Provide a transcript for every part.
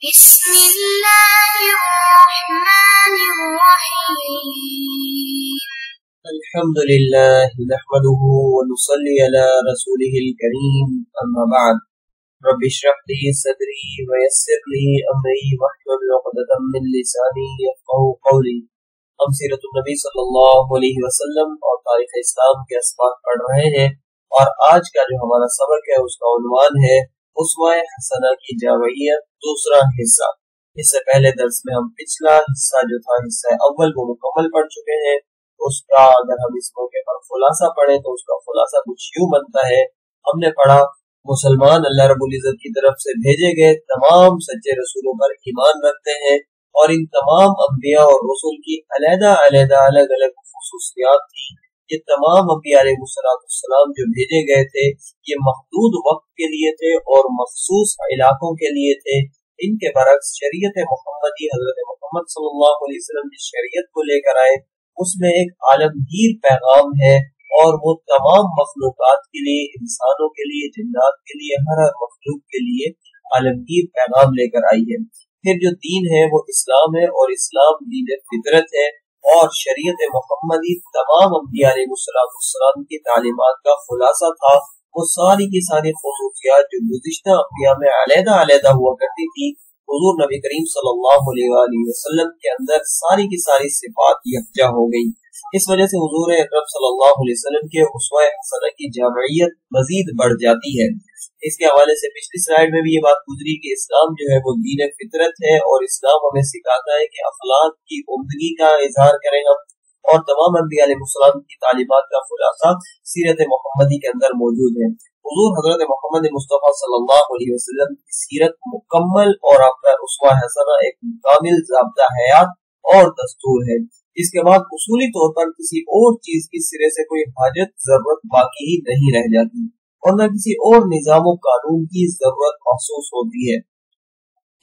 بسم الله الرحمن الرحيم الحمد لله نحمده ونصلي على رسوله الكريم أما بعد رب اشرح لي صدري ويسر لي أمري واحلل عقدة من لساني يفقهوا قولي. ہم سیرت النبی صلی اللہ علیہ وسلم اور تاریخ اسلام کے اسباق پڑھ رہے ہیں، اور آج کا جو ہمارا سبق ہے اس کا عنوان ہے اسوہ حسنہ کی جامعیت، دوسرا حصہ۔ اس سے پہلے درس میں ہم پچھلا حصہ جو تھا حصہ اول وہ مکمل پڑھ چکے ہیں۔ اس کا اگر ہم اس موقع پر خلاصہ پڑھیں تو اس کا خلاصہ کچھ یوں بنتا ہے۔ ہم نے پڑھا مسلمان اللہ رب العزت کی طرف سے بھیجے گئے تمام سچے رسولوں پر ایمان رکھتے ہیں، اور ان تمام انبیاء اور رسول کی علیحدہ علیحدہ الگ الگ خصوصیات تھی۔ یہ تمام انبیاء علیہ السلام جو بھیجے گئے تھے یہ محدود وقت کے لیے تھے اور مخصوص علاقوں کے لیے تھے۔ ان کے برعکس شریعت محمدی حضرت محمد صلی اللہ علیہ وسلم جس شریعت کو لے کر آئے اس میں ایک عالمگیر پیغام ہے، اور وہ تمام مخلوقات کے لیے، انسانوں کے لیے، جنات کے لیے، ہر مخلوق کے لیے عالمگیر پیغام لے کر آئی ہے۔ پھر جو دین ہے وہ اسلام ہے، اور اسلام دین فطرت ہے، اور شریعت محمدی تمام انبیاء علیہ السلام کی تعلیمات کا خلاصہ تھا۔ وہ ساری کی ساری خصوصیات جو گزشتہ انبیاء میں علیحدہ علیحدہ ہوا کرتی تھی، حضور نبی کریم صلی اللہ علیہ وآلہ وسلم کے اندر ساری کی ساری صفات یکجا ہو گئی۔ اس وجہ سے حضور اکرم صلی اللہ علیہ وسلم کے اسوہ حسنہ کی جامعیت مزید بڑھ جاتی ہے۔ اس کے حوالے سے پچھلی سلائیڈ میں بھی یہ بات گزری کہ اسلام جو ہے وہ دین فطرت ہے، اور اسلام ہمیں سکھاتا ہے کہ اخلاق کی عمدگی کا اظہار کریں ہم، اور تمام انبیاء علیہ السلام کی تعلیمات کا خلاصہ سیرت محمدی کے اندر موجود ہے۔ حضور حضرت محمد مصطفیٰ صلی اللہ علیہ وسلم کی سیرت مکمل اور آپ کا اسوہ حسنہ ایک کامل ضابطہ حیات اور دستور ہے۔ اس کے بعد اصولی طور پر کسی اور چیز کی سرے سے کوئی حاجت ضرورت باقی ہی نہیں رہ جاتی، اور نہ کسی اور نظام و قانون کی ضرورت محسوس ہوتی ہے۔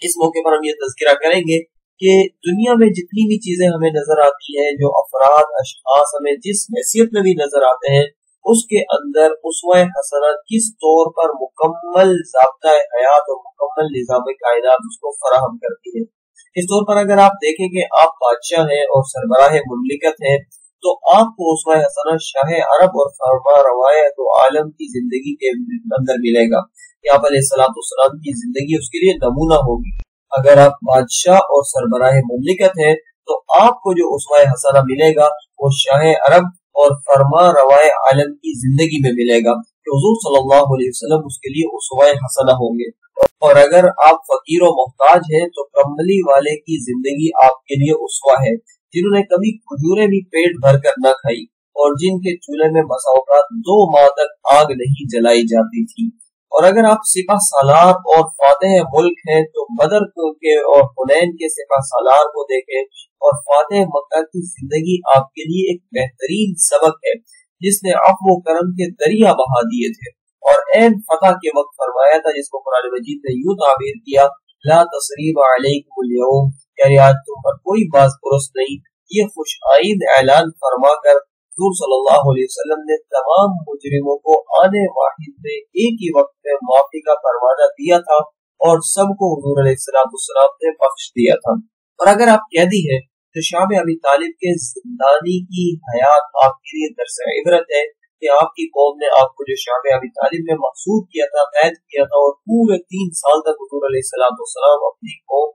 اس موقع پر ہم یہ تذکرہ کریں گے کہ دنیا میں جتنی بھی چیزیں ہمیں نظر آتی ہیں، جو افراد اشخاص ہمیں جس حیثیت میں بھی نظر آتے ہیں، اس کے اندر اسوہ حسنہ کس طور پر مکمل ضابطہ حیات اور مکمل نظام کائنات اس کو فراہم کرتی ہے۔ اس طور پر اگر آپ دیکھیں کہ آپ بادشاہ ہیں اور سربراہ مملکت ہیں، تو آپ کو اسوہ حسنہ شاہ عرب اور فرما روائے تو عالم کی زندگی کے اندر ملے گا۔ کہ آپ علیہ السلام کی زندگی اس کے لیے نمونہ ہوگی۔ اگر آپ بادشاہ اور سربراہ مملکت ہیں تو آپ کو جو اسوہ حسنہ ملے گا وہ شاہ عرب اور فرما روائے عالم کی زندگی میں ملے گا، کہ حضور صلی اللہ علیہ وسلم اس کے لیے اسوہ حسنہ ہوں گے۔ اور اگر آپ فقیر و محتاج ہیں تو کمبلی والے کی زندگی آپ کے لیے اسوہ ہے، جنہوں نے کبھی کھجوریں بھی پیٹ بھر کر نہ کھائی، اور جن کے چولہے میں بسا اوقات 2 ماہ تک آگ نہیں جلائی جاتی تھی۔ اور اگر آپ سپہ سالار اور فاتح ملک ہیں تو بدر کے اور حنین کے سپہ سالار کو دیکھیں، اور فاتح مکہ کی زندگی آپ کے لیے ایک بہترین سبق ہے، جس نے عفو و کرم کے دریا بہا دیے تھے، اور عین فتح کے وقت فرمایا تھا، جس کو قرآن مجید نے یوں تعبیر کیا، لا تثریب علیکم اليوم، یعنی آج تم پر کوئی باز پرس نہیں۔ یہ خوش آئند اعلان فرما کر حضور صلی اللہ علیہ وسلم نے تمام مجرموں کو آنے واحد میں ایک ہی وقت میں معافی کا پروانہ دیا تھا، اور سب کو حضور علیہ السلام نے بخش دیا تھا۔ اور اگر آپ قیدی ہیں تو شعب ابی طالب کے زندانی کی حیات آپ کے لیے درس عبرت ہے، کہ آپ کی قوم نے آپ کو جو شعب ابی طالب میں محصور کیا تھا، قید کیا تھا، اور پورے 3 سال تک حضور علیہ السلام اپنی قوم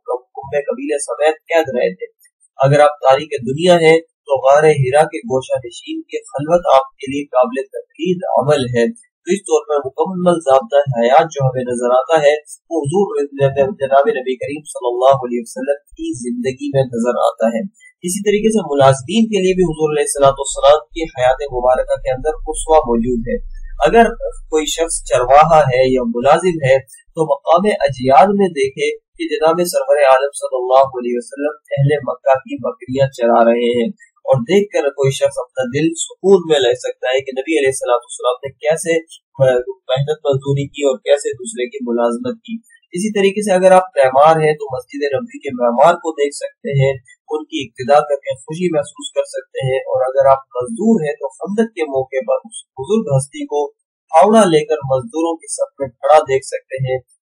قبیلے سمیت قید رہے تھے۔ اگر آپ تاریخ دنیا ہیں تو غار ہرا کے گوشہ نشین کی خلوت آپ کے لیے قابل تقلید عمل ہے۔ تو اس طور پر مکمل ضابطہ حیات جو ہمیں نظر آتا ہے وہ حضور جناب نبی کریم صلی اللہ علیہ وسلم کی زندگی میں نظر آتا ہے۔ اسی طریقے سے ملازمین کے لیے بھی حضور علیہ السلام کی حیات مبارکہ کے اندر اسوہ موجود ہے۔ اگر کوئی شخص چرواہا ہے یا ملازم ہے تو مقام اجیاد میں دیکھے کہ جناب سرور عالم صلی اللہ علیہ وسلم اہل مکہ کی بکریاں چرا رہے ہیں، اور دیکھ کر کوئی شخص اپنا دل سکون میں لے سکتا ہے کہ نبی علیہ السلام نے کیسے محنت مزدوری کی اور کیسے دوسرے کی ملازمت کی۔ اسی طریقے سے اگر آپ معمار ہیں تو مسجد نبوی کے معمار کو دیکھ سکتے ہیں، ان کی اقتداء کر کے خوشی محسوس کر سکتے ہیں، اور اگر آپ مزدور ہیں تو خندق کے موقع پر اس بزرگ ہستی کو پھاوڑا لے کر مزدوروں کی صف میں کھڑا دیکھ سکتے ہیں،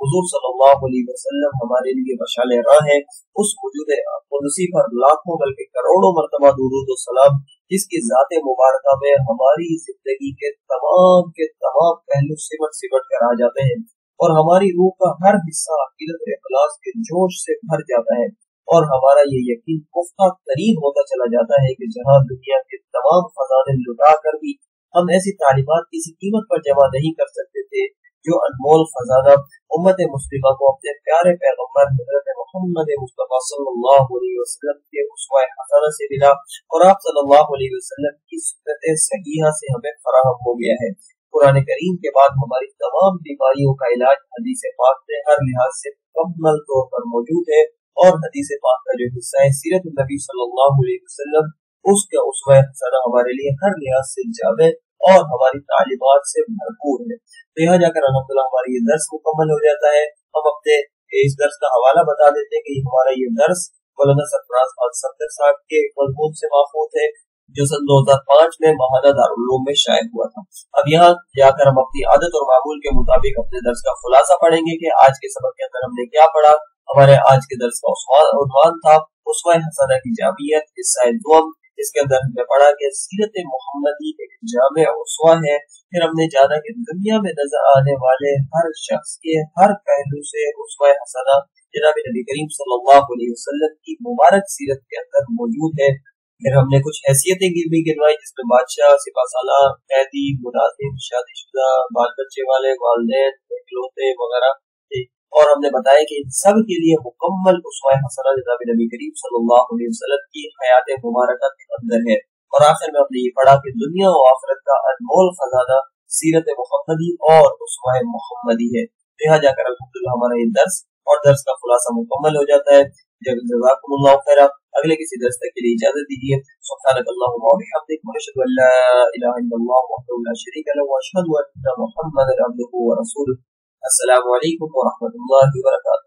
حضور صلی اللہ علیہ وسلم ہمارے لیے مشعل راہ ہے. اس وجود قدسی پر لاکھوں بلکہ کروڑوں مرتبہ درود و سلام جس کی ذات مبارکہ میں ہماری زندگی کے تمام پہلو سمٹ کر آ جاتے ہیں اور ہماری روح کا ہر حصہ عقیدت اخلاص کے جوش سے بھر جاتا ہے اور ہمارا یہ یقین پختہ ترین ہوتا چلا جاتا ہے کہ جہاں دنیا کے تمام خزانے لٹا کر بھی ہم ایسی تعلیمات کسی قیمت پر جمع نہیں کر سکتے تھے جو انمول خزانہ امت مسلمہ کو اپنے پیارے پیغمبر حضرت محمد مصطفیٰ صلی اللہ علیہ وسلم کے اسوہ حسنہ سے ملا اور آپ صلی اللہ علیہ وسلم کی سنت صحیحہ سے ہمیں فراہم ہو گیا ہے. قرآن کریم کے بعد ہماری تمام بیماریوں کا علاج حدیث پاک میں ہر لحاظ سے مکمل طور پر موجود ہے اور حدیث پاک کا جو حصہ ہے سیرت النبی صلی اللہ علیہ وسلم اس کا اسوہ حسنہ ہمارے لیے ہر لحاظ سے جامع اور ہماری تعلیمات سے بھرپور ہے. تو یہاں جا کر الحمدللہ ہماری یہ درس مکمل ہو جاتا ہے. ہم اپنے اس درس کا حوالہ بتا دیتے ہیں کہ ہمارا یہ درس مولانا سرفراز خان صفدر صاحب کے مضمون سے ماخوذ ہے جو سن 2005 میں ماہانہ دارالعلوم میں شائع ہوا تھا. اب یہاں جا کر ہم اپنی عادت اور معمول کے مطابق اپنے درس کا خلاصہ پڑھیں گے کہ آج کے سبق کے اندر ہم نے کیا پڑھا. ہمارے آج کے درس کا عنوان تھا اسوہ حسنہ کی جامعیت حصہ دوم. اس کے اندر ہم نے پڑھا کہ سیرت محمدی ایک جامع اسوہ ہے. پھر ہم نے جانا کہ دنیا میں نظر آنے والے ہر شخص کے ہر پہلو سے اسوہ حسنہ جناب نبی کریم صلی اللہ علیہ وسلم کی مبارک سیرت کے اندر موجود ہے. پھر ہم نے کچھ حیثیتیں بھی گنوائی جس میں بادشاہ، سپہ سالار، قیدی، ملازم، شادی شدہ، بال بچے والے، والدین، اکلوتے وغیرہ اور ہم نے بتایا کہ ان سب کے لیے مکمل اسوہ حسنہ جناب نبی کریم صلی اللہ علیہ وسلم کی حیات مبارکہ کے اندر ہے. اور آخر میں ہم نے یہ پڑھا کہ دنیا و آخرت کا انمول خزانہ سیرت محمدی اور اسوہ محمدی ہے. یہاں جا کر الحمدللہ ہمارا یہ درس اور درس کا خلاصہ مکمل ہو جاتا ہے. جزاکم اللہ خیر. اگلے کسی درس تک کے لیے اجازت دیجیے. سبحانک اللہم و بحمدک واشہد ان لا الہ الا اللہ وحدہ لا شریک لہ واشہد ان محمدا عبدہ ورسولہ. السلام علیکم ورحمۃ اللہ وبرکاتہ.